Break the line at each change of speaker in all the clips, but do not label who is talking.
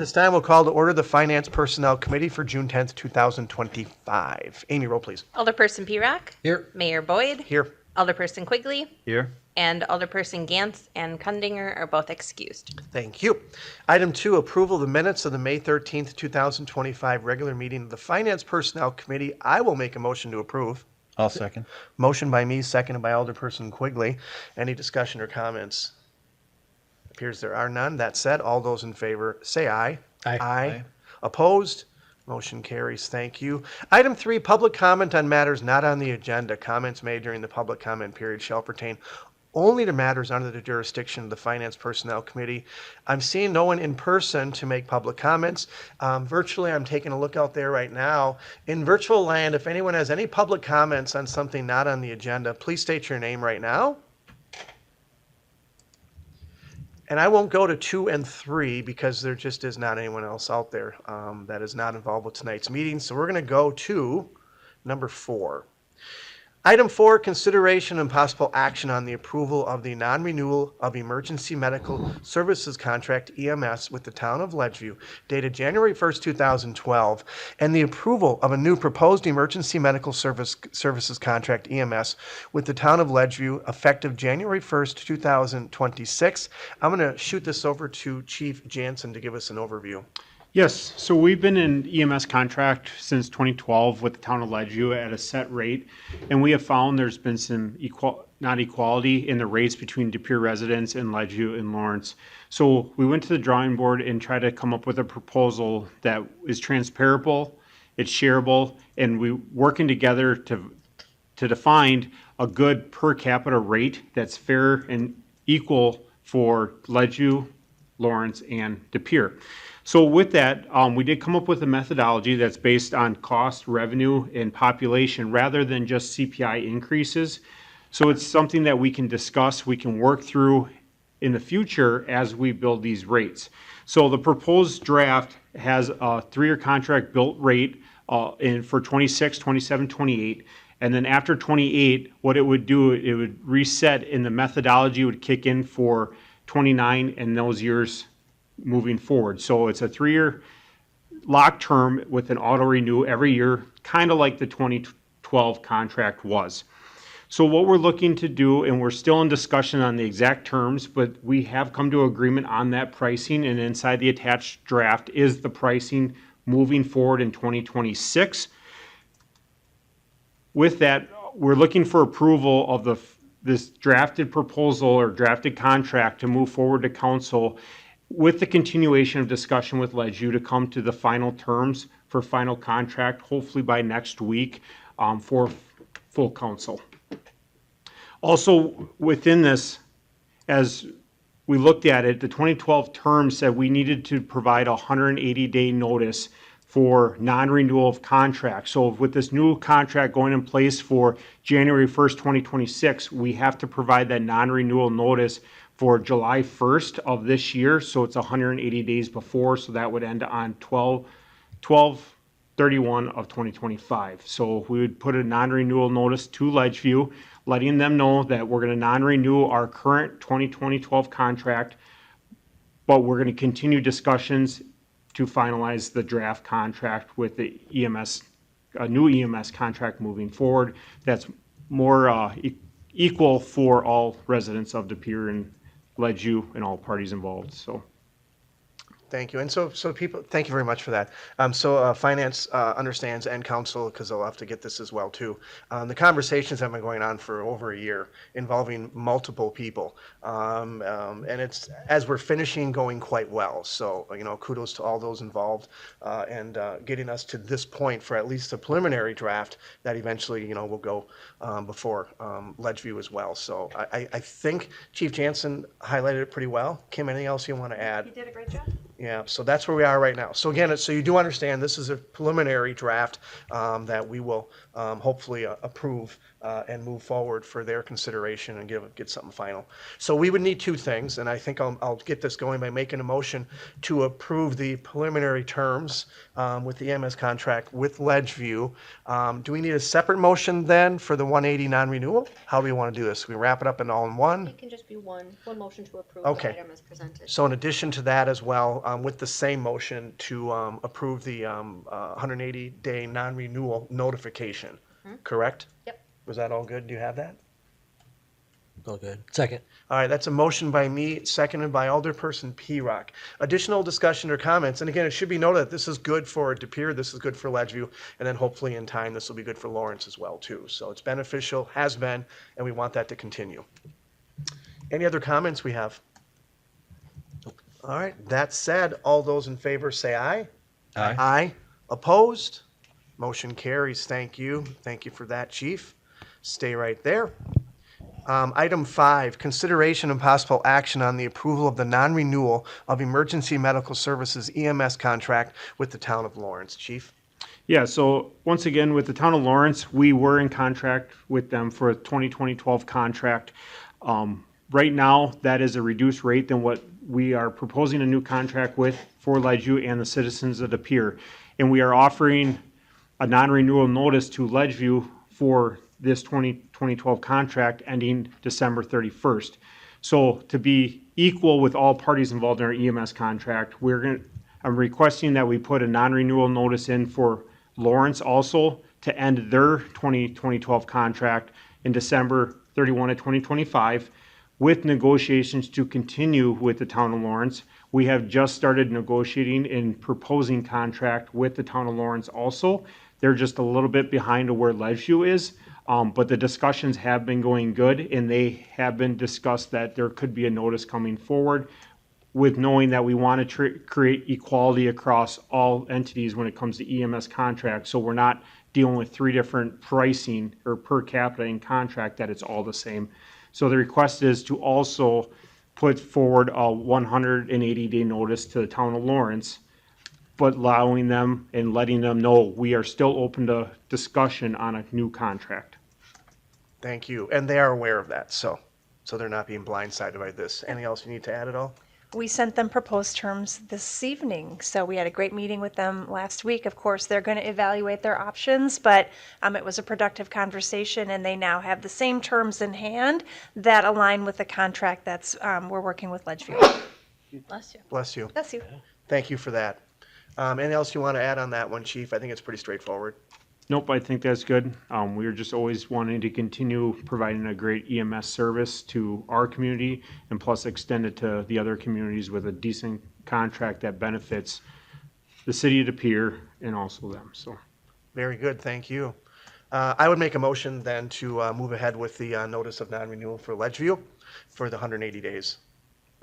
This time we'll call to order the Finance Personnel Committee for June 10th, 2025. Amy, roll please.
Alderperson Pere.
Here.
Mayor Boyd.
Here.
Alderperson Quigley.
Here.
And Alderperson Gantz and Kundinger are both excused.
Thank you. Item 2, approval of the minutes of the May 13th, 2025 regular meeting of the Finance Personnel Committee. I will make a motion to approve.
I'll second.
Motion by me, seconded by Alderperson Quigley. Any discussion or comments? Appears there are none. That said, all those in favor say aye.
Aye.
Opposed? Motion carries. Thank you. Item 3, public comment on matters not on the agenda. Comments made during the public comment period shall pertain only to matters under the jurisdiction of the Finance Personnel Committee. I'm seeing no one in person to make public comments. Virtually, I'm taking a look out there right now. In virtual land, if anyone has any public comments on something not on the agenda, please state your name right now. And I won't go to 2 and 3 because there just is not anyone else out there that is not involved with tonight's meeting. So we're going to go to number 4. Item 4, consideration and possible action on the approval of the non-renewal of emergency medical services contract EMS with the Town of Ledgeview dated January 1st, 2012, and the approval of a new proposed emergency medical services contract EMS with the Town of Ledgeview effective January 1st, 2026. I'm going to shoot this over to Chief Jansen to give us an overview.
Yes, so we've been in EMS contract since 2012 with the Town of Ledgeview at a set rate, and we have found there's been some not equality in the rates between De Pere residents and Ledgeview and Lawrence. So we went to the drawing board and tried to come up with a proposal that is transferable, it's shareable, and we're working together to define a good per capita rate that's fair and equal for Ledgeview, Lawrence, and De Pere. So with that, we did come up with a methodology that's based on cost, revenue, and population rather than just CPI increases. So it's something that we can discuss, we can work through in the future as we build these rates. So the proposed draft has a 3-year contract built rate for 26, 27, 28. And then after 28, what it would do, it would reset and the methodology would kick in for 29 and those years moving forward. So it's a 3-year lock term with an auto renew every year, kind of like the 2012 contract was. So what we're looking to do, and we're still in discussion on the exact terms, but we have come to agreement on that pricing, and inside the attached draft is the pricing moving forward in 2026. With that, we're looking for approval of this drafted proposal or drafted contract to move forward to council with the continuation of discussion with Ledgeview to come to the final terms for final contract, hopefully by next week for full council. Also within this, as we looked at it, the 2012 terms said we needed to provide a 180-day notice for non-renewal of contract. So with this new contract going in place for January 1st, 2026, we have to provide that non-renewal notice for July 1st of this year. So it's 180 days before. So that would end on 12/31 of 2025. So we would put a non-renewal notice to Ledgeview, letting them know that we're going to non-renew our current 2012 contract, but we're going to continue discussions to finalize the draft contract with the EMS, a new EMS contract moving forward that's more equal for all residents of De Pere and Ledgeview and all parties involved. So
Thank you. And so people, thank you very much for that. Finance understands and council, because they'll have to get this as well too. The conversations have been going on for over a year involving multiple people. And it's, as we're finishing, going quite well. So, kudos to all those involved and getting us to this point for at least a preliminary draft that eventually, will go before Ledgeview as well. So I think Chief Jansen highlighted it pretty well. Kim, anything else you want to add?
You did a great job.
Yeah, so that's where we are right now. So again, so you do understand this is a preliminary draft that we will hopefully approve and move forward for their consideration and get something final. So we would need two things, and I think I'll get this going by making a motion to approve the preliminary terms with the EMS contract with Ledgeview. Do we need a separate motion then for the 180 non-renewal? How do we want to do this? We wrap it up in all in one?
It can just be one motion to approve
Okay.
the item as presented.
So in addition to that as well, with the same motion to approve the 180-day non-renewal notification, correct?
Yep.
Was that all good? Do you have that?
All good. Second.
All right, that's a motion by me, seconded by Alderperson P-Rock. Additional discussion or comments? And again, it should be noted that this is good for De Pere, this is good for Ledgeview, and then hopefully in time, this will be good for Lawrence as well, too. So it's beneficial, has been, and we want that to continue. Any other comments we have? All right, that said, all those in favor say aye.
Aye.
Aye. Opposed? Motion carries. Thank you. Thank you for that, Chief. Stay right there. Item 5, consideration and possible action on the approval of the non-renewal of emergency medical services EMS contract with the town of Lawrence. Chief?
Yeah, so once again, with the town of Lawrence, we were in contract with them for a 2012 contract. Right now, that is a reduced rate than what we are proposing a new contract with for Ledgeview and the citizens of De Pere. And we are offering a non-renewal notice to Ledgeview for this 2012 contract ending December 31st. So to be equal with all parties involved in our EMS contract, I'm requesting that we put a non-renewal notice in for Lawrence also to end their 2012 contract in December 31 of 2025, with negotiations to continue with the town of Lawrence. We have just started negotiating and proposing contract with the town of Lawrence also. They're just a little bit behind to where Ledgeview is, but the discussions have been going good, and they have been discussed that there could be a notice coming forward, with knowing that we want to create equality across all entities when it comes to EMS contracts, so we're not dealing with three different pricing or per capita in contract, that it's all the same. So the request is to also put forward a 180-day notice to the town of Lawrence, but allowing them and letting them know we are still open to discussion on a new contract.
Thank you. And they are aware of that, so they're not being blindsided by this. Anything else you need to add at all?
We sent them proposed terms this evening, so we had a great meeting with them last week. Of course, they're going to evaluate their options, but it was a productive conversation, and they now have the same terms in hand that align with the contract that's we're working with Ledgeview.
Bless you.
Bless you.
Bless you.
Thank you for that. Anything else you want to add on that one, Chief? I think it's pretty straightforward.
Nope, I think that's good. We are just always wanting to continue providing a great EMS service to our community, and plus extend it to the other communities with a decent contract that benefits the city of De Pere and also them. So,
Very good, thank you. I would make a motion then to move ahead with the notice of non-renewal for Ledgeview for the 180 days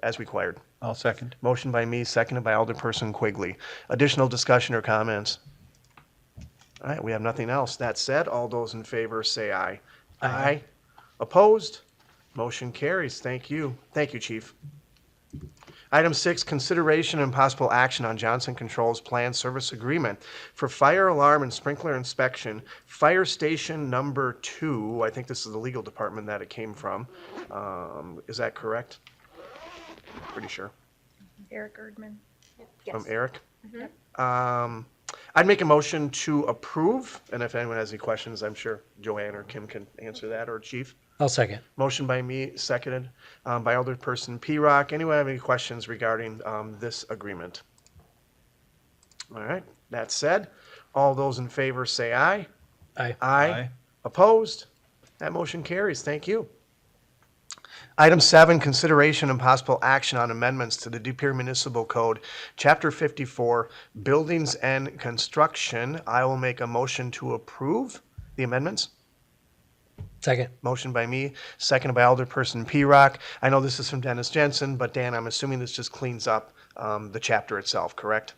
as required.
I'll second.
Motion by me, seconded by Alderperson Quigley. Additional discussion or comments? All right, we have nothing else. That said, all those in favor say aye. Aye. Opposed? Motion carries. Thank you. Thank you, Chief. Item 6, consideration and possible action on Johnson Controls Plan Service Agreement for fire alarm and sprinkler inspection, Fire Station Number 2. I think this is the legal department that it came from. Is that correct? Pretty sure.
Eric Erdman.
From Eric? I'd make a motion to approve, and if anyone has any questions, I'm sure Joanne or Kim can answer that, or Chief.
I'll second.
Motion by me, seconded by Alderperson P-Rock. Anyone have any questions regarding this agreement? All right, that said, all those in favor say aye.
Aye.
Aye. Opposed? That motion carries. Thank you. Item 7, consideration and possible action on amendments to the De Pere Municipal Code, Chapter 54, Buildings and Construction. I will make a motion to approve the amendments.
Second.
Motion by me, seconded by Alderperson P-Rock. I know this is from Dennis Jensen, but Dan, I'm assuming this just cleans up the chapter itself, correct?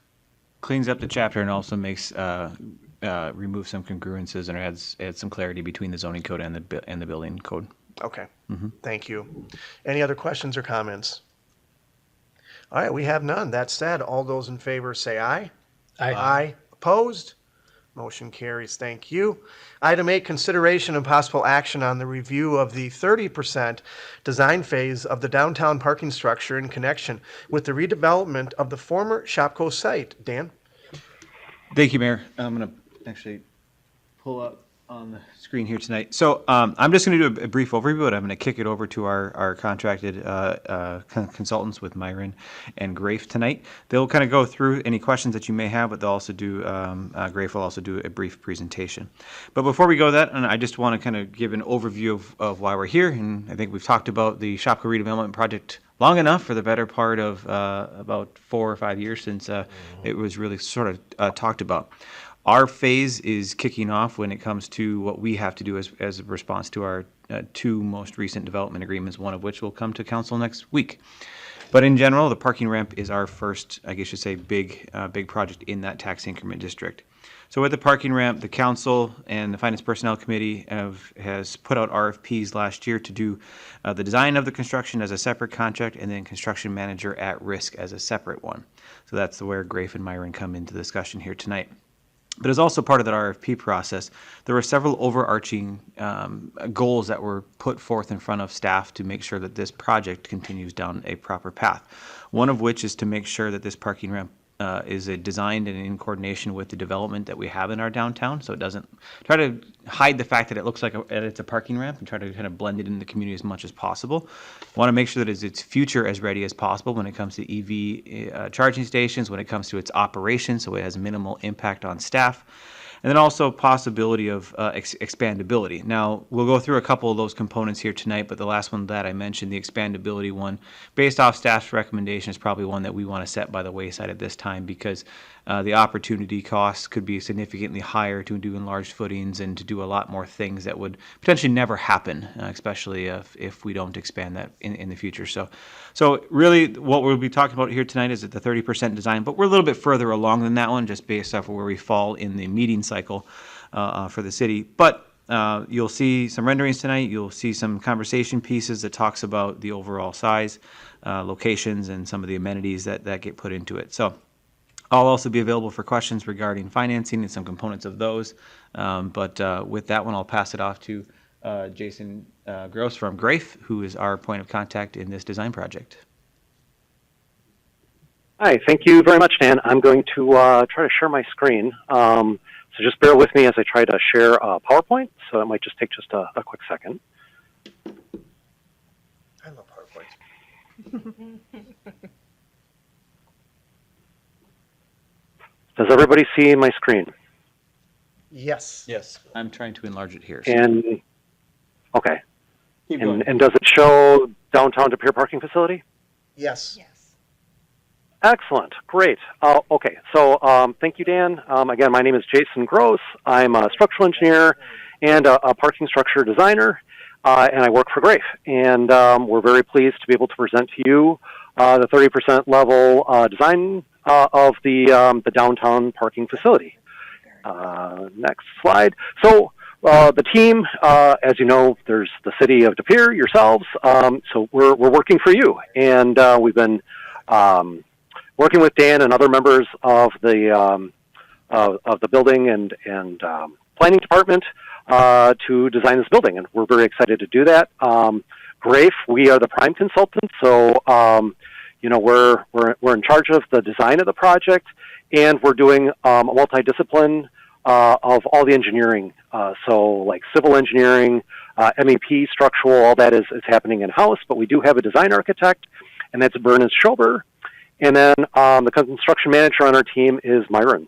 Cleans up the chapter and also makes remove some congruences and adds some clarity between the zoning code and the building code.
Okay, Thank you. Any other questions or comments? All right, we have none. That said, all those in favor say aye.
Aye.
Aye. Opposed? Motion carries. Thank you. Item 8, consideration and possible action on the review of the 30% design phase of the downtown parking structure in connection with the redevelopment of the former Shopko site. Dan?
Thank you, Mayor. I'm going to actually pull up on the screen here tonight. So I'm just going to do a brief overview, but I'm going to kick it over to our contracted consultants with Myron and Grafe tonight. They'll kind of go through any questions that you may have, but they'll also do, Grafe will also do a brief presentation. But before we go that, and I just want to kind of give an overview of why we're here. And I think we've talked about the Shopko redevelopment project long enough, for the better part of about 4 or 5 years since it was really sort of talked about. Our phase is kicking off when it comes to what we have to do as a response to our 2 most recent development agreements, one of which will come to council next week. But in general, the parking ramp is our first, I guess you say, big project in that tax increment district. So with the parking ramp, the council and the Finance Personnel Committee has put out RFPs last year to do the design of the construction as a separate contract, and then construction manager at risk as a separate one. So that's where Grafe and Myron come into discussion here tonight. But as also part of that RFP process, there were several overarching goals that were put forth in front of staff to make sure that this project continues down a proper path. One of which is to make sure that this parking ramp is designed and in coordination with the development that we have in our downtown, so it doesn't try to hide the fact that it looks like it's a parking ramp, and try to kind of blend it in the community as much as possible. Want to make sure that its future as ready as possible when it comes to EV charging stations, when it comes to its operation, so it has minimal impact on staff. And then also possibility of expandability. Now, we'll go through a couple of those components here tonight, but the last one that I mentioned, the expandability one, based off staff's recommendation, is probably one that we want to set by the wayside at this time, because the opportunity costs could be significantly higher to do enlarged footings and to do a lot more things that would potentially never happen, especially if we don't expand that in the future. So really what we'll be talking about here tonight is at the 30% design, but we're a little bit further along than that one, just based off of where we fall in the meeting cycle for the city. But you'll see some renderings tonight. You'll see some conversation pieces that talks about the overall size, locations, and some of the amenities that get put into it. So I'll also be available for questions regarding financing and some components of those. But with that one, I'll pass it off to Jason Gross from Grafe, who is our point of contact in this design project.
Hi, thank you very much, Dan. I'm going to try to share my screen. So just bear with me as I try to share PowerPoint. So it might just take just a quick second.
I love PowerPoint.
Does everybody see my screen?
Yes.
Yes. I'm trying to enlarge it here.
And okay.
Keep going.
And does it show downtown to Pere parking facility?
Yes.
Excellent. Great. Okay. So thank you, Dan. Again, my name is Jason Gross. I'm a structural engineer and a parking structure designer, and I work for Grafe. And we're very pleased to be able to present to you the 30% level design of the downtown parking facility. Next slide. So the team, as you know, there's the city of De Pere, yourselves. So we're working for you, and we've been working with Dan and other members of the building and planning department to design this building, and we're very excited to do that. Grafe, we are the prime consultant, so you know, we're in charge of the design of the project, and we're doing a multidiscipline of all the engineering. So like civil engineering, MEP, structural, all that is happening in-house, but we do have a design architect, and that's Bernice Schober. And then the construction manager on our team is Myron.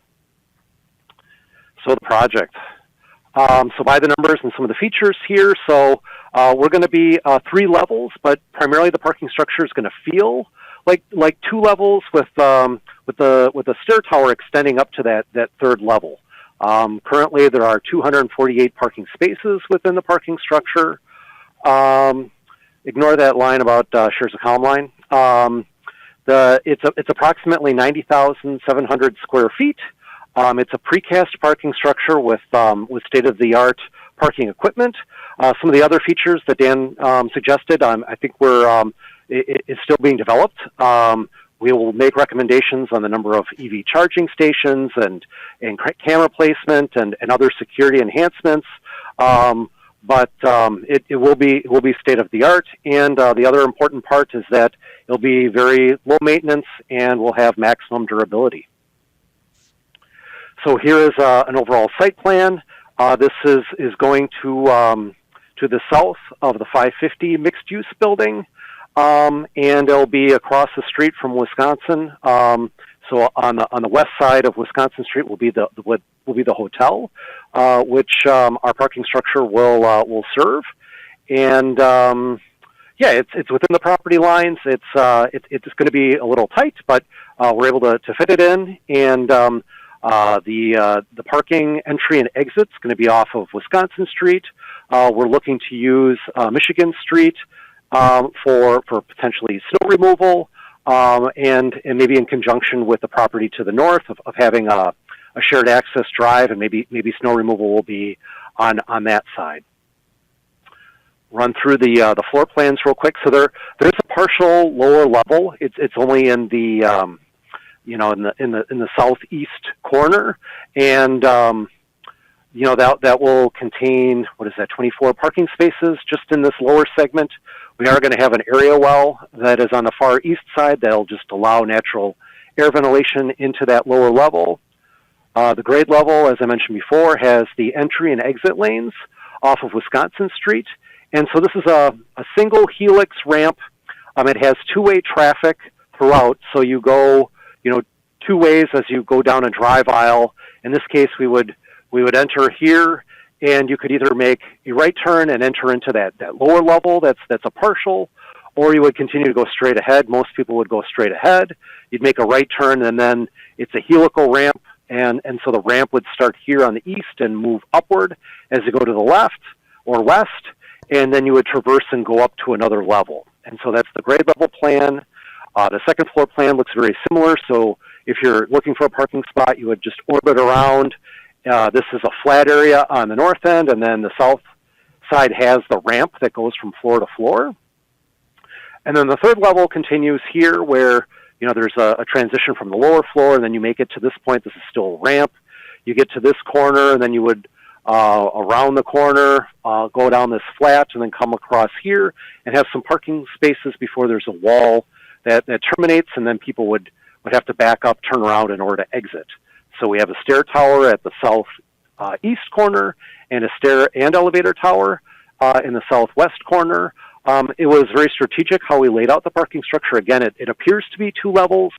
So the project. So by the numbers and some of the features here, so we're going to be 3 levels, but primarily the parking structure is going to feel like 2 levels with the stair tower extending up to that 3rd level. Currently, there are 248 parking spaces within the parking structure. Ignore that line about shares a column line. It's approximately 90,700 square feet. It's a precast parking structure with state-of-the-art parking equipment. Some of the other features that Dan suggested, I think is still being developed. We will make recommendations on the number of EV charging stations and camera placement and other security enhancements. But it will be state of the art. And the other important part is that it'll be very low maintenance and will have maximum durability. So here is an overall site plan. This is going to the south of the 550 mixed-use building, and it'll be across the street from Wisconsin. So on the west side of Wisconsin Street will be the hotel, which our parking structure will serve. And yeah, it's within the property lines. It's going to be a little tight, but we're able to fit it in. And the parking entry and exit is going to be off of Wisconsin Street. We're looking to use Michigan Street for potentially snow removal, and maybe in conjunction with the property to the north of having a shared access drive, and maybe snow removal will be on that side. Run through the floor plans real quick. So there's a partial lower level. It's only in the in the southeast corner, and that will contain, 24 parking spaces just in this lower segment. We are going to have an area well that is on the far east side that'll just allow natural air ventilation into that lower level. The grade level, as I mentioned before, has the entry and exit lanes off of Wisconsin Street. And so this is a single helix ramp. It has two-way traffic throughout, so you go, two ways as you go down a drive aisle. In this case, we would enter here, and you could either make a right turn and enter into that lower level that's a partial, or you would continue to go straight ahead. Most people would go straight ahead. You'd make a right turn, and then it's a helical ramp, and so the ramp would start here on the east and move upward as you go to the left or west, and then you would traverse and go up to another level. And so that's the grade level plan. The second floor plan looks very similar. So if you're looking for a parking spot, you would just orbit around. This is a flat area on the north end, and then the south side has the ramp that goes from floor to floor. And then the third level continues here where, there's a transition from the lower floor, and then you make it to this point. This is still a ramp. You get to this corner, and then you would around the corner, go down this flat, and then come across here and have some parking spaces before there's a wall that terminates, and then people would have to back up, turn around in order to exit. So we have a stair tower at the south east corner and a stair and elevator tower in the southwest corner. It was very strategic how we laid out the parking structure. Again, it appears to be two levels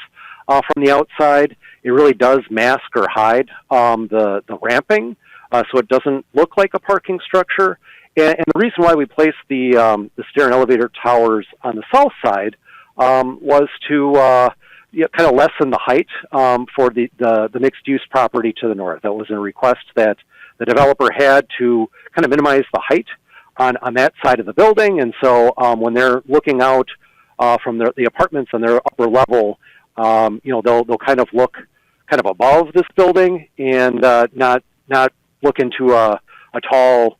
from the outside. It really does mask or hide the ramping, so it doesn't look like a parking structure. And the reason why we placed the stair and elevator towers on the south side was to kind of lessen the height for the mixed-use property to the north. That was a request that the developer had to kind of minimize the height on that side of the building. And so when they're looking out from the apartments on their upper level, they'll kind of look kind of above this building and not look into a tall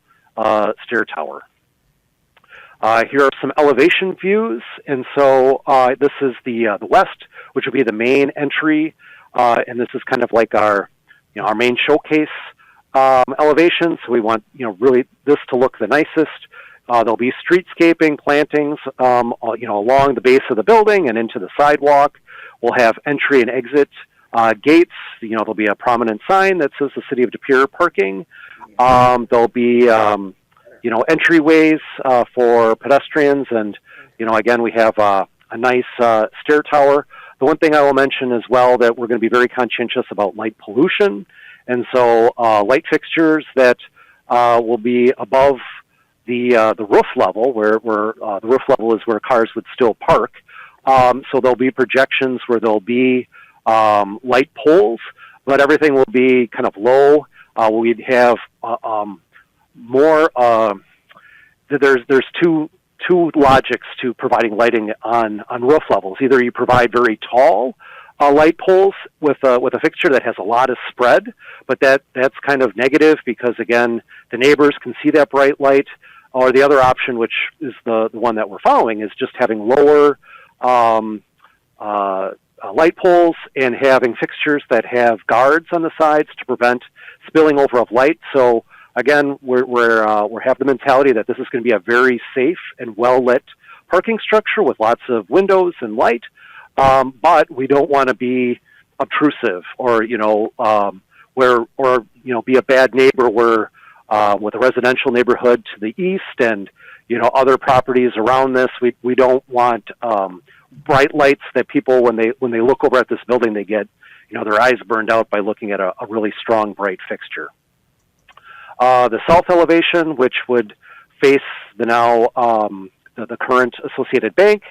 stair tower. Here are some elevation views, and so this is the west, which will be the main entry, and this is kind of like our main showcase elevation. So we want really this to look the nicest. There'll be streetscaping, plantings, along the base of the building and into the sidewalk. We'll have entry and exit gates. There'll be a prominent sign that says the City of De Pere parking. There'll be entryways for pedestrians, and again we have a nice stair tower. The one thing I will mention as well that we're going to be very conscientious about light pollution, and so light fixtures that will be above the roof level, where the roof level is where cars would still park. So there'll be projections where there'll be light poles, but everything will be kind of low. We'd have more. There's two logics to providing lighting on roof levels. Either you provide very tall light poles with a fixture that has a lot of spread, but that's kind of negative because again the neighbors can see that bright light. Or the other option, which is the one that we're following, is just having lower light poles and having fixtures that have guards on the sides to prevent spilling over of light. So again, we're have the mentality that this is going to be a very safe and well lit parking structure with lots of windows and light, but we don't want to be obtrusive or be a bad neighbor where with a residential neighborhood to the east and other properties around this. We don't want bright lights that people when they look over at this building they get their eyes burned out by looking at a really strong bright fixture. The south elevation, which would face the now the current Associated Bank,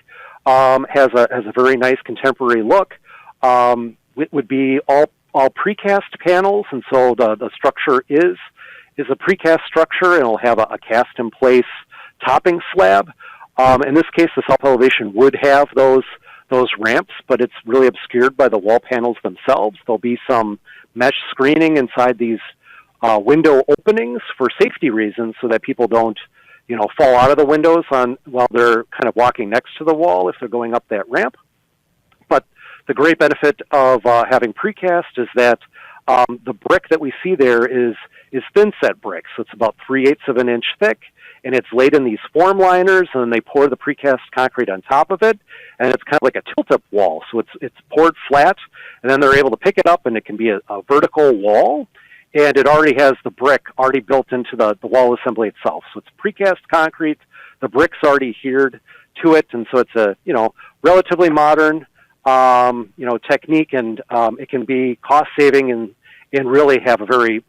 has a very nice contemporary look. It would be all precast panels, and so the structure is a precast structure, and it'll have a cast in place topping slab. In this case, the south elevation would have those ramps, but it's really obscured by the wall panels themselves. There'll be some mesh screening inside these window openings for safety reasons, so that people don't fall out of the windows while they're kind of walking next to the wall if they're going up that ramp. But the great benefit of having precast is that the brick that we see there is thin set brick, so it's about 3/8 of an inch thick, and it's laid in these form liners, and then they pour the precast concrete on top of it, and it's kind of like a tilt-up wall. So it's poured flat, and then they're able to pick it up, and it can be a vertical wall, and it already has the brick already built into the wall assembly itself. So it's precast concrete, the brick's already adhered to it, and so it's a relatively modern technique, and it can be cost-saving and really have a very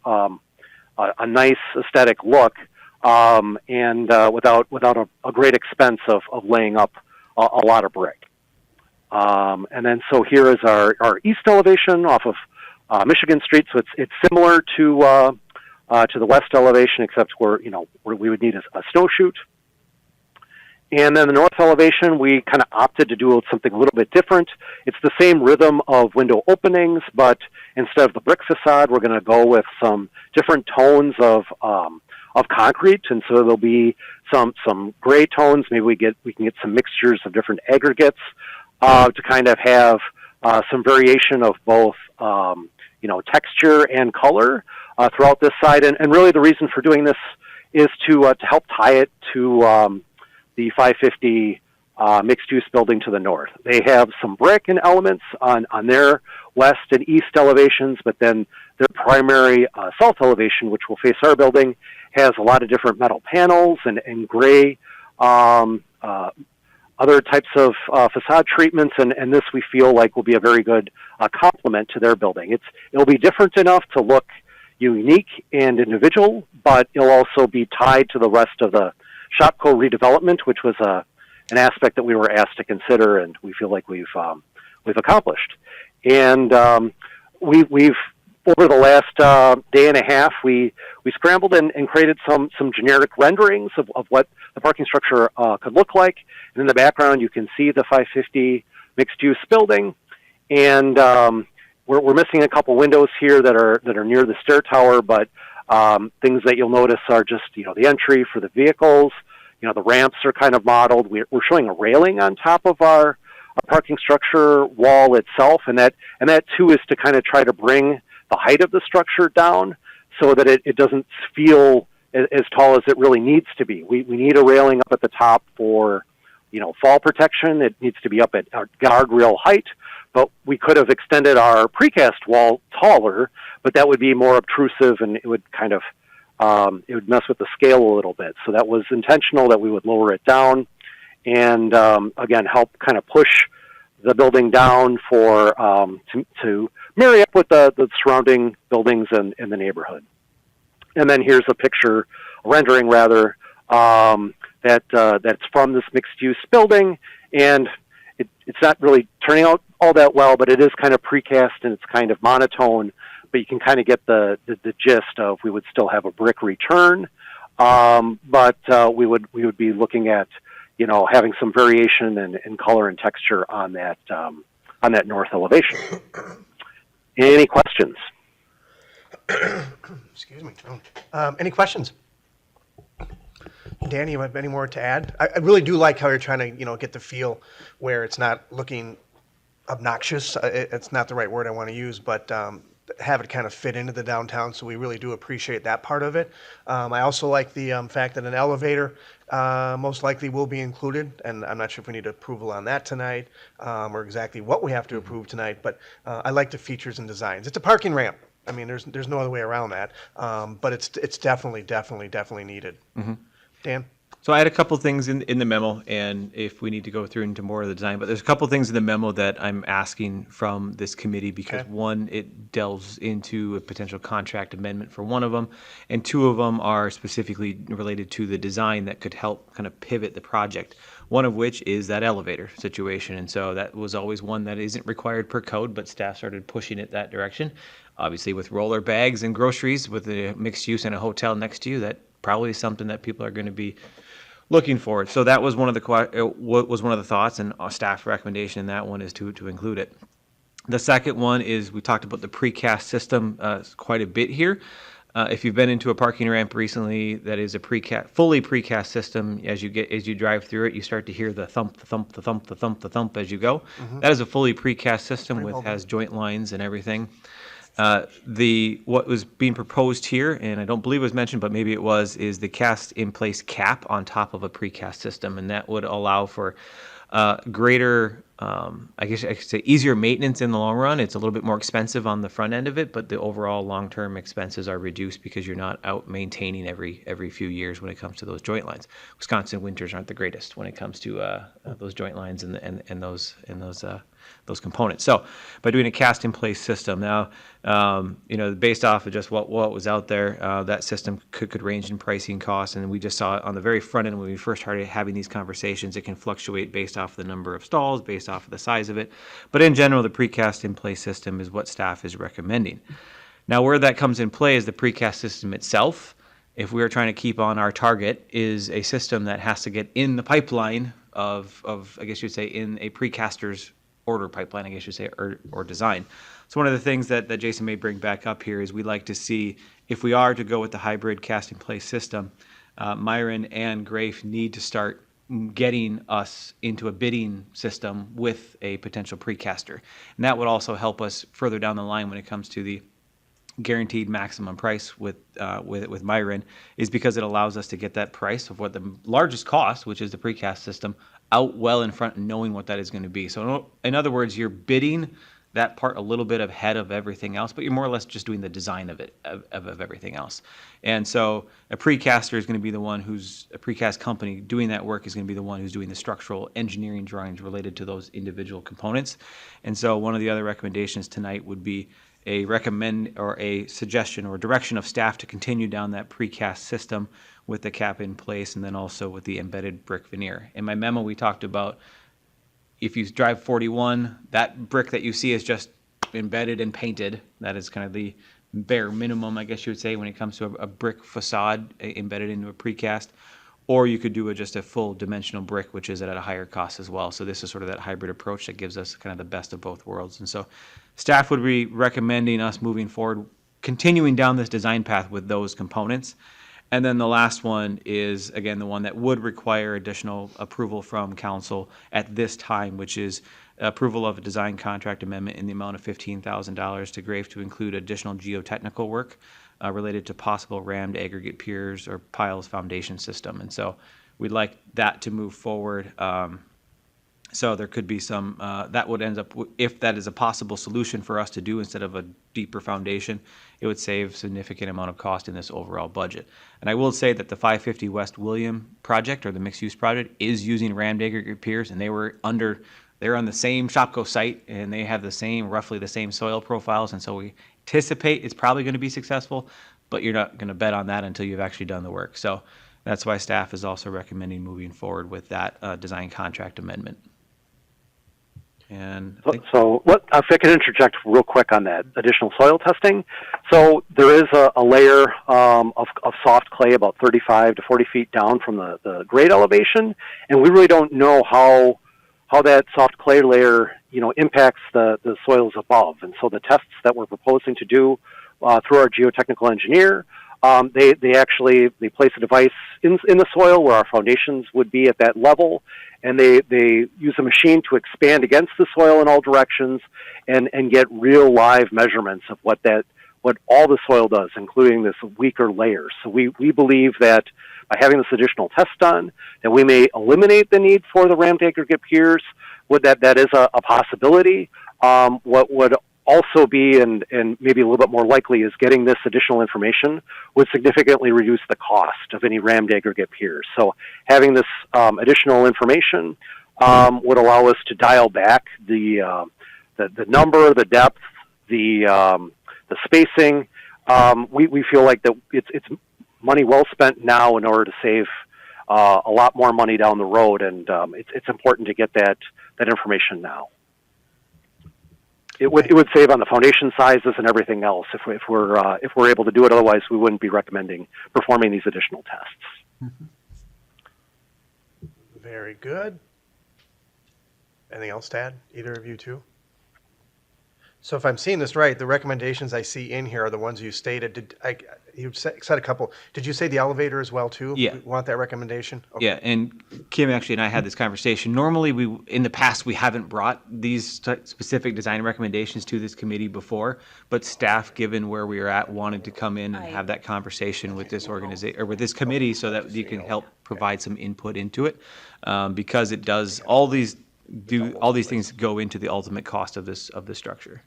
a nice aesthetic look, and without a great expense of laying up a lot of brick. And then so here is our east elevation off of Michigan Street. So it's similar to the west elevation, except where we would need a snow chute. And then the north elevation, we kind of opted to do something a little bit different. It's the same rhythm of window openings, but instead of the brick facade, we're going to go with some different tones of concrete, and so there'll be some gray tones. Maybe we can get some mixtures of different aggregates to kind of have some variation of both texture and color throughout this side. And really, the reason for doing this is to help tie it to the 550 mixed-use building to the north. They have some brick and elements on their west and east elevations, but then their primary south elevation, which will face our building, has a lot of different metal panels and gray other types of facade treatments, and this we feel like will be a very good complement to their building. It'll be different enough to look unique and individual, but it'll also be tied to the rest of the Shopko redevelopment, which was an aspect that we were asked to consider, and we feel like we've accomplished. And we've over the last day and a half, we scrambled and created some generic renderings of what the parking structure could look like. And in the background, you can see the 550 mixed-use building, and we're missing a couple windows here that are near the stair tower, but things that you'll notice are just the entry for the vehicles. The ramps are kind of modeled. We're showing a railing on top of our parking structure wall itself, and that too is to kind of try to bring the height of the structure down so that it doesn't feel as tall as it really needs to be. We need a railing up at the top for fall protection. It needs to be up at our guardrail height, but we could have extended our precast wall taller, but that would be more obtrusive, and it would kind of it would mess with the scale a little bit. So that was intentional, that we would lower it down and again help kind of push the building down for to marry up with the surrounding buildings in the neighborhood. And then here's a rendering rather, that's from this mixed-use building, and it's not really turning out all that well, but it is kind of precast and it's kind of monotone, but you can kind of get the gist of we would still have a brick return, but we would be looking at having some variation in color and texture on that north elevation. Any questions?
Excuse me. Any questions? Danny, you have any more to add? I really do like how you're trying to, get the feel where it's not looking obnoxious. It's not the right word I want to use, but have it kind of fit into the downtown. So we really do appreciate that part of it. I also like the fact that an elevator most likely will be included, and I'm not sure if we need approval on that tonight or exactly what we have to approve tonight. But I like the features and designs. It's a parking ramp. I mean, there's no other way around that. But it's definitely needed. Dan?
So I had a couple things in the memo, and if we need to go through into more of the design, but there's a couple things in the memo that I'm asking from this committee because
Okay.
one, it delves into a potential contract amendment for one of them, and two of them are specifically related to the design that could help kind of pivot the project. One of which is that elevator situation, and so that was always one that isn't required per code, but staff started pushing it that direction. Obviously, with roller bags and groceries, with a mixed use and a hotel next to you, that probably is something that people are going to be looking forward. So that was one of the thoughts, and our staff recommendation in that one is to include it. The second one is we talked about the precast system quite a bit here. If you've been into a parking ramp recently that is a fully precast system, as you drive through it, you start to hear the thump, the thump, the thump, the thump, the thump as you go. That is a fully precast system has joint lines and everything. What was being proposed here, and I don't believe it was mentioned, but maybe it was, is the cast in place cap on top of a precast system, and that would allow for greater, I guess I could say, easier maintenance in the long run. It's a little bit more expensive on the front end of it, but the overall long-term expenses are reduced because you're not out maintaining every few years when it comes to those joint lines. Wisconsin winters aren't the greatest when it comes to those joint lines and those components. So by doing a cast in place system now, based off of just what was out there, that system could range in pricing costs. And we just saw it on the very front end when we first started having these conversations. It can fluctuate based off the number of stalls, based off of the size of it. But in general, the precast in place system is what staff is recommending. Now, where that comes in play is the precast system itself. If we are trying to keep on our target, is a system that has to get in the pipeline of I guess you'd say, in a precaster's order pipeline, I guess you'd say, or design. So one of the things that Jason may bring back up here is we'd like to see, if we are to go with the hybrid cast in place system, Myron and Grafe need to start getting us into a bidding system with a potential precaster. And that would also help us further down the line when it comes to the guaranteed maximum price with Myron, is because it allows us to get that price of what the largest cost, which is the precast system, out well in front and knowing what that is going to be. So in other words, you're bidding that part a little bit ahead of everything else, but you're more or less just doing the design of it, of everything else. And so a precaster is going to be the one a precast company doing that work is going to be the one who's doing the structural engineering drawings related to those individual components. And so one of the other recommendations tonight would be a suggestion or direction of staff to continue down that precast system with the cap in place, and then also with the embedded brick veneer. In my memo, we talked about if you drive 41, that brick that you see is just embedded and painted. That is kind of the bare minimum, I guess you would say, when it comes to a brick facade embedded into a precast. Or you could do just a full dimensional brick, which is at a higher cost as well. So this is sort of that hybrid approach that gives us kind of the best of both worlds. And so staff would be recommending us moving forward, continuing down this design path with those components. And then the last one is, again, the one that would require additional approval from council at this time, which is approval of a design contract amendment in the amount of $15,000 to Grafe to include additional geotechnical work related to possible rammed aggregate piers or piles foundation system. And so we'd like that to move forward. So there could be some, that would end up, if that is a possible solution for us to do instead of a deeper foundation, it would save significant amount of cost in this overall budget. And I will say that the 550 West William project, or the mixed use project, is using rammed aggregate piers, and they're on the same Shopko site, and they have roughly the same soil profiles. And so we anticipate it's probably going to be successful, but you're not going to bet on that until you've actually done the work. So that's why staff is also recommending moving forward with that design contract amendment. And
So if I could interject real quick on that additional soil testing. So there is a layer of soft clay about 35 to 40 feet down from the grade elevation, and we really don't know how that soft clay layer impacts the soils above. And so the tests that we're proposing to do through our geotechnical engineer, they place a device in the soil where our foundations would be at that level, and they use a machine to expand against the soil in all directions and get real live measurements of what all the soil does, including this weaker layers. So we believe that by having this additional test done, that we may eliminate the need for the rammed aggregate piers. That is a possibility. What would also be, and maybe a little bit more likely, is getting this additional information would significantly reduce the cost of any rammed aggregate piers. So having this additional information would allow us to dial back the number, the depth, the spacing. We feel like that it's money well spent now in order to save a lot more money down the road, and it's important to get that information now. It would save on the foundation sizes and everything else if we're able to do it. Otherwise, we wouldn't be recommending performing these additional tests.
Very good. Anything else to add, either of you two? So if I'm seeing this right, the recommendations I see in here are the ones you stated. You said a couple. Did you say the elevator as well too?
Yeah.
We want that recommendation? Okay.
Yeah, and Kim actually and I had this conversation. Normally, in the past, we haven't brought these specific design recommendations to this committee before, but staff, given where we are at, wanted to come in and have that conversation with this organization or with this committee so that you can help provide some input into it, because it does all these things go into the ultimate cost of this structure.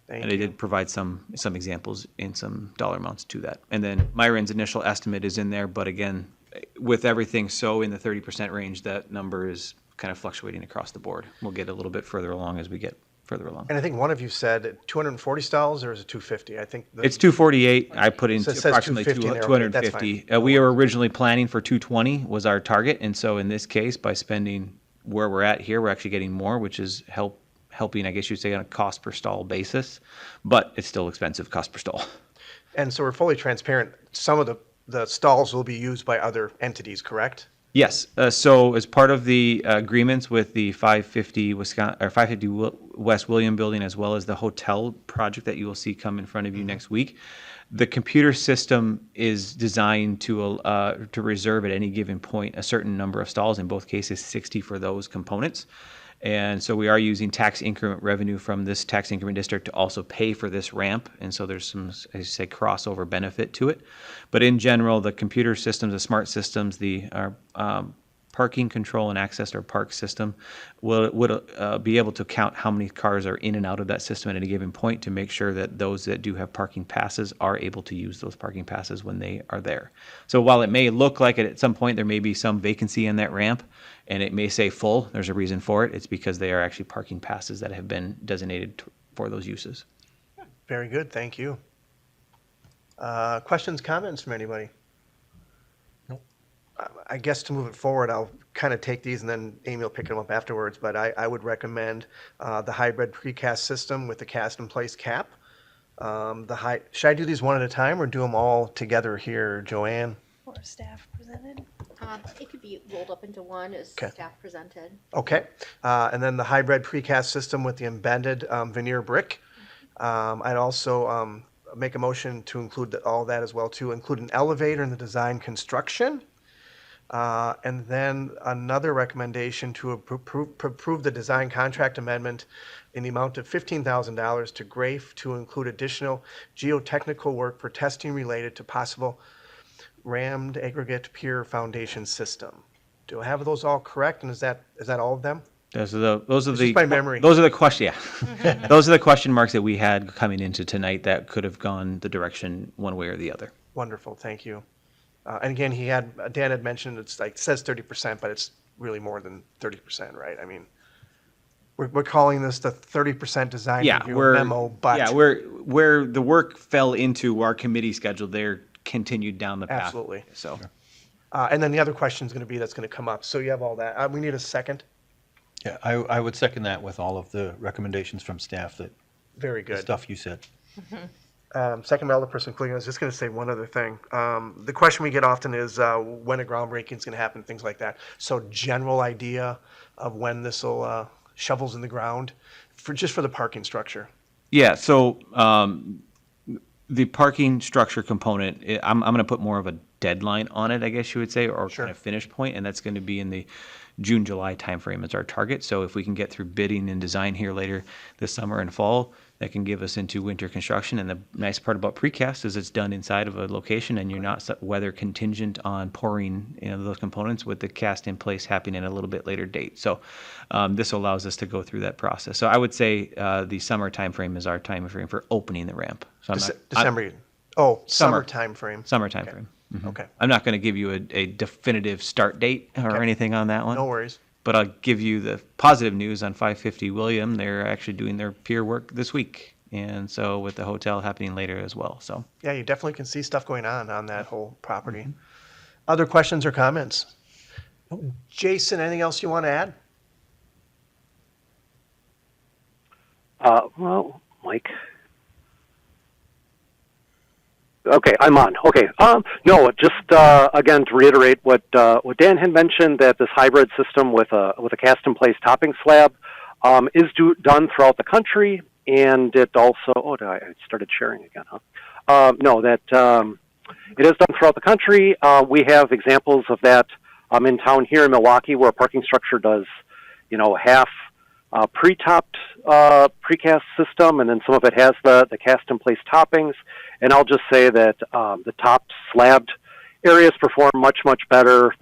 Thank
And I
you.
did provide some examples in some dollar amounts to that. And then Myron's initial estimate is in there, but again, with everything so in the 30% range, that number is kind of fluctuating across the board. We'll get a little bit further along as we get further along.
And I think one of you said 240 stalls, or is it 250? I think.
It's 248. I put in
So it says
approximately
250 in there. Okay, that's
250. We were originally planning for 220 was our target. And so in this case, by spending where we're at here, we're actually getting more, which is helping, I guess you'd say, on a cost per stall basis, but it's still expensive cost per stall.
And so we're fully transparent. Some of the stalls will be used by other entities, correct?
Yes. So as part of the agreements with the 550 West William building, as well as the hotel project that you will see come in front of you next week, the computer system is designed to reserve at any given point a certain number of stalls. In both cases, 60 for those components. And so we are using tax increment revenue from this tax increment district to also pay for this ramp. And so there's some, as you say, crossover benefit to it. But in general, the computer systems, the smart systems, the parking control and access to our park system would be able to count how many cars are in and out of that system at any given point to make sure that those that do have parking passes are able to use those parking passes when they are there. So while it may look like at some point there may be some vacancy in that ramp, and it may say full, there's a reason for it. It's because they are actually parking passes that have been designated for those uses.
Very good, thank you. Questions, comments from anybody?
Nope.
I guess to move it forward, I'll kind of take these and then Amy will pick them up afterwards, but I would recommend the hybrid precast system with the cast-in-place cap. Should I do these one at a time or do them all together here, Joanne?
Or staff presented.
It could be rolled up into one as
Okay.
staff presented.
Okay, and then the hybrid precast system with the embedded veneer brick. I'd also make a motion to include all that as well, to include an elevator in the design construction. And then another recommendation to approve the design contract amendment in the amount of $15,000 to GRAFE to include additional geotechnical work for testing related to possible rammed aggregate pier foundation system. Do I have those all correct? And is that all of them?
Those are the
just by memory.
Those are the question. Yeah, those are the question marks that we had coming into tonight that could have gone the direction one way or the other.
Wonderful, thank you. And again, Dan had mentioned it says 30%, but it's really more than 30%, right? I mean, we're calling this the 30% design review memo, but
where the work fell into our committee schedule, there continued down the path.
Absolutely.
So,
and then the other question is going to be that's going to come up. So you have all that. We need a second.
Yeah, I would second that with all of the recommendations from staff, that
Very
the
good.
stuff you said.
Second by Alderperson Cleveland. I was just going to say one other thing. The question we get often is when a groundbreaking is going to happen, things like that. So general idea of when this will shovels in the ground, just for the parking structure.
yeah. So the parking structure component, I'm going to put more of a deadline on it, I guess you would say, or
Sure.
kind of finish point, and that's going to be in the June, July timeframe as our target. So if we can get through bidding and design here later this summer and fall, that can give us into winter construction. And the nice part about precast is it's done inside of a location, and you're not weather contingent on pouring, those components, with the cast in place happening at a little bit later date. So this allows us to go through that process. So I would say the summer timeframe is our timeframe for opening the ramp. So
December. Summer time frame.
Summer timeframe. Mhm.
Okay.
I'm not going to give you a definitive start date or
Okay.
anything on that one.
No worries.
But I'll give you the positive news on 550 William. They're actually doing their pier work this week. And so with the hotel happening later as well. So
Yeah, you definitely can see stuff going on that whole property. Other questions or comments? Jason, anything else you want to add?
Well, Mike. Okay, I'm on. Okay. No, just again to reiterate what Dan had mentioned, that this hybrid system with a cast-in-place topping slab is done throughout the country, and it also. I started sharing again, huh? No, that it is done throughout the country. We have examples of that in town here in Milwaukee, where a parking structure does, half pre-topped precast system, and then some of it has the cast-in-place toppings. And I'll just say that the top slabbed areas perform much better.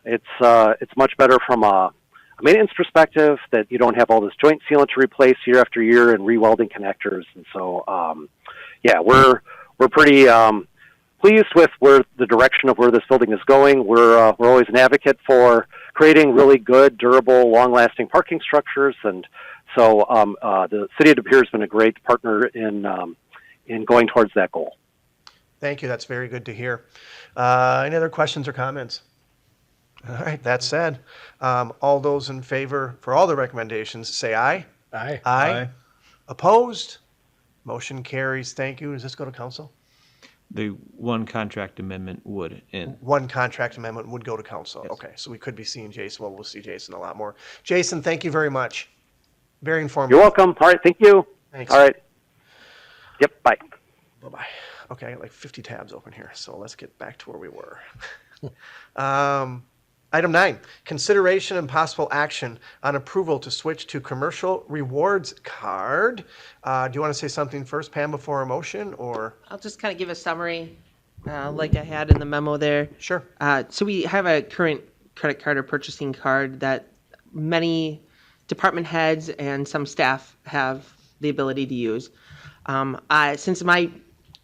It's much better from a maintenance perspective, that you don't have all this joint sealant to replace year after year and re-welding connectors. And so, we're pretty pleased with where the direction of where this building is going. We're always an advocate for creating really good, durable, long-lasting parking structures, and so the City of De Pere has been a great partner in going towards that goal.
Thank you. That's very good to hear. Any other questions or comments? All right. That said, all those in favor for all the recommendations, say aye.
Aye.
Aye. Opposed? Motion carries. Thank you. Does this go to council?
the one contract amendment would end.
One contract amendment would go to council.
Yes.
Okay, so we could be seeing Jason. Well, we'll see Jason a lot more. Jason, thank you very much. Very informative.
You're welcome. All right, thank you.
Thanks.
All right. Yep, bye.
Bye-bye. Okay, I got like 50 tabs open here, so let's get back to where we were. Item 9, consideration and possible action on approval to switch to commercial rewards card. Do you want to say something first, Pam, before a motion, or?
I'll just kind of give a summary, like I had in the memo there.
Sure.
So we have a current credit card or purchasing card that many department heads and some staff have the ability to use. Since my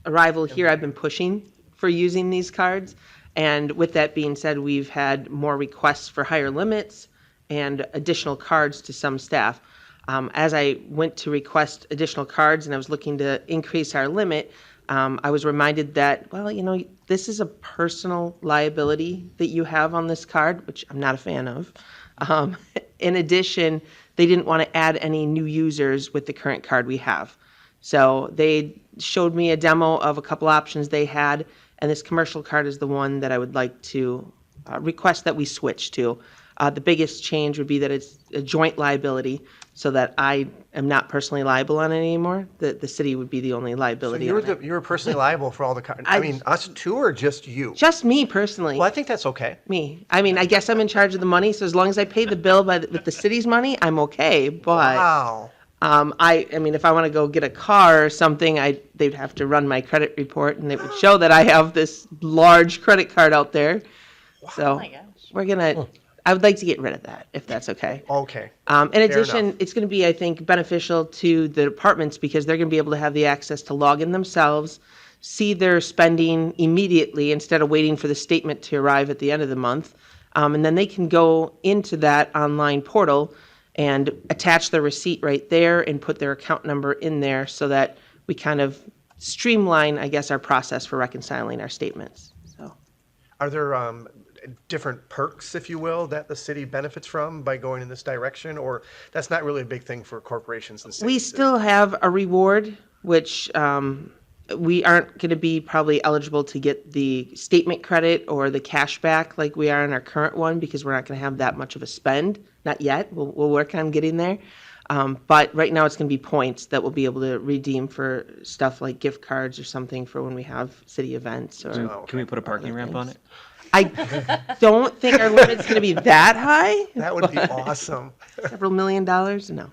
arrival here, I've been pushing for using these cards. And with that being said, we've had more requests for higher limits and additional cards to some staff. As I went to request additional cards and I was looking to increase our limit, I was reminded that, well, you know, this is a personal liability that you have on this card, which I'm not a fan of. In addition, they didn't want to add any new users with the current card we have. So they showed me a demo of a couple options they had, and this commercial card is the one that I would like to request that we switch to. The biggest change would be that it's a joint liability, so that I am not personally liable on it anymore. The city would be the only
So
liability
you
on it.
were personally liable for all the cards. I mean, us two or just you?
Just me personally.
Well, I think that's okay.
Me. I mean, I guess I'm in charge of the money, so as long as I pay the bill with the city's money, I'm okay. But
Wow.
I mean, if I want to go get a car or something, they'd have to run my credit report, and it would show that I have this large credit card out there. So we're gonna. I would like to get rid of that, if that's okay.
Okay.
In addition,
enough.
it's going to be, I think, beneficial to the departments because they're going to be able to have the access to log in themselves, see their spending immediately instead of waiting for the statement to arrive at the end of the month, and then they can go into that online portal and attach their receipt right there and put their account number in there so that we kind of streamline, I guess, our process for reconciling our statements. So,
Are there different perks, if you will, that the city benefits from by going in this direction, or that's not really a big thing for corporations and cities?
we still have a reward, which we aren't going to be probably eligible to get the statement credit or the cash back like we are in our current one because we're not going to have that much of a spend. Not yet. We'll work on getting there. But right now, it's going to be points that we'll be able to redeem for stuff like gift cards or something for when we have city events or.
Can we put a parking ramp on it?
I don't think our limit's going to be that high.
That would be awesome.
Several $1 million? No.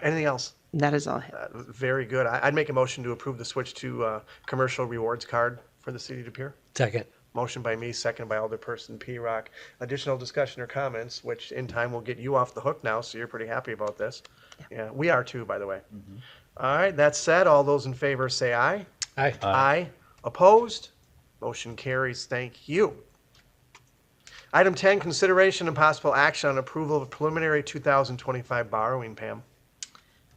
Anything else?
That is all I have.
Very good. I'd make a motion to approve the switch to commercial rewards card for the city of De Pere.
Second.
Motion by me, second by Alderperson P-Rock. Additional discussion or comments, which in time will get you off the hook now, so you're pretty happy about this. Yeah, we are too, by the way. All right, that said, all those in favor say aye.
Aye.
Aye. Opposed? Motion carries. Thank you. Item 10, consideration and possible action on approval of preliminary 2025 borrowing, Pam.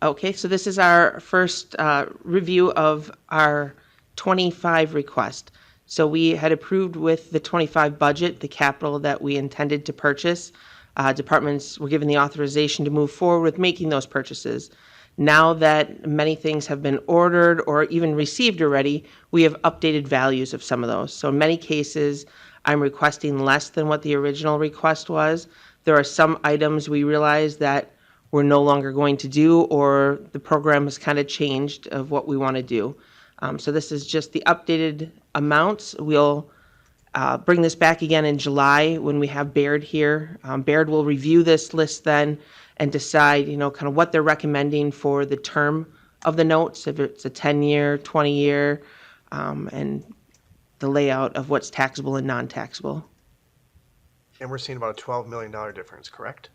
Okay, so this is our first review of our 25 request. So we had approved with the 25 budget the capital that we intended to purchase. Departments were given the authorization to move forward with making those purchases. Now that many things have been ordered or even received already, we have updated values of some of those. So in many cases, I'm requesting less than what the original request was. There are some items we realize that we're no longer going to do, or the program has kind of changed of what we want to do. So this is just the updated amounts. We'll bring this back again in July when we have Baird here. Baird will review this list then and decide, kind of what they're recommending for the term of the notes, if it's a 10-year, 20-year, and the layout of what's taxable and non-taxable.
And we're seeing about a $12 million difference, correct?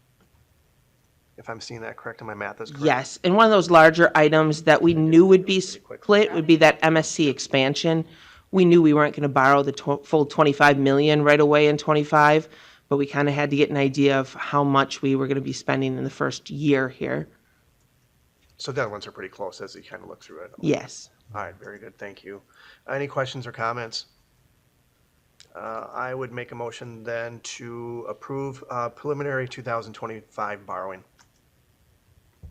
If I'm seeing that correct and my math is correct?
Yes, and one of those larger items that we knew would be split would be that MSC expansion. We knew we weren't going to borrow the full 25 million right away in 25, but we kind of had to get an idea of how much we were going to be spending in the first year here.
So the other ones are pretty close as you kind of look through it.
Yes.
All right, very good, thank you. Any questions or comments? I would make a motion then to approve preliminary 2025 borrowing.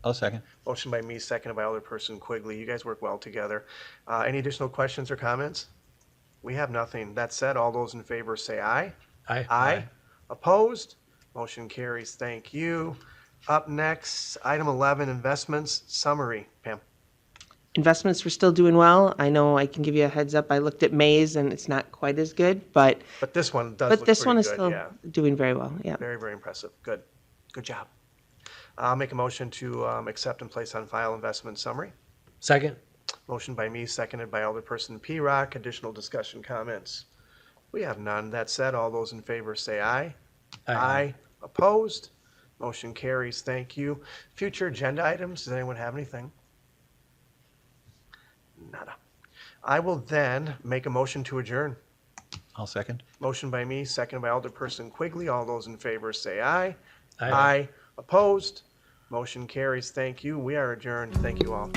I'll second.
Motion by me, seconded by Alderperson Quigley. You guys work well together. Any additional questions or comments? We have nothing. That said, all those in favor say aye.
Aye.
Aye. Opposed? Motion carries. Thank you. Up next, item 11, investments summary. Pam.
Investments were still doing well. I know I can give you a heads up. I looked at Mays and it's not quite as good, but
this one does look
this
pretty
one is
good,
still
yeah.
doing very well. Yeah.
Very, very impressive. Good. Good job. I'll make a motion to accept and place on file investment summary.
Second.
Motion by me, seconded by Alderperson P-Rock. Additional discussion, comments? We have none. That said, all those in favor say aye. Aye. Opposed? Motion carries. Thank you. Future agenda items, does anyone have anything? Nada. I will then make a motion to adjourn.
I'll second.
Motion by me, seconded by Alderperson Quigley. All those in favor say aye.
Aye.
Opposed? Motion carries. Thank you. We are adjourned. Thank you all.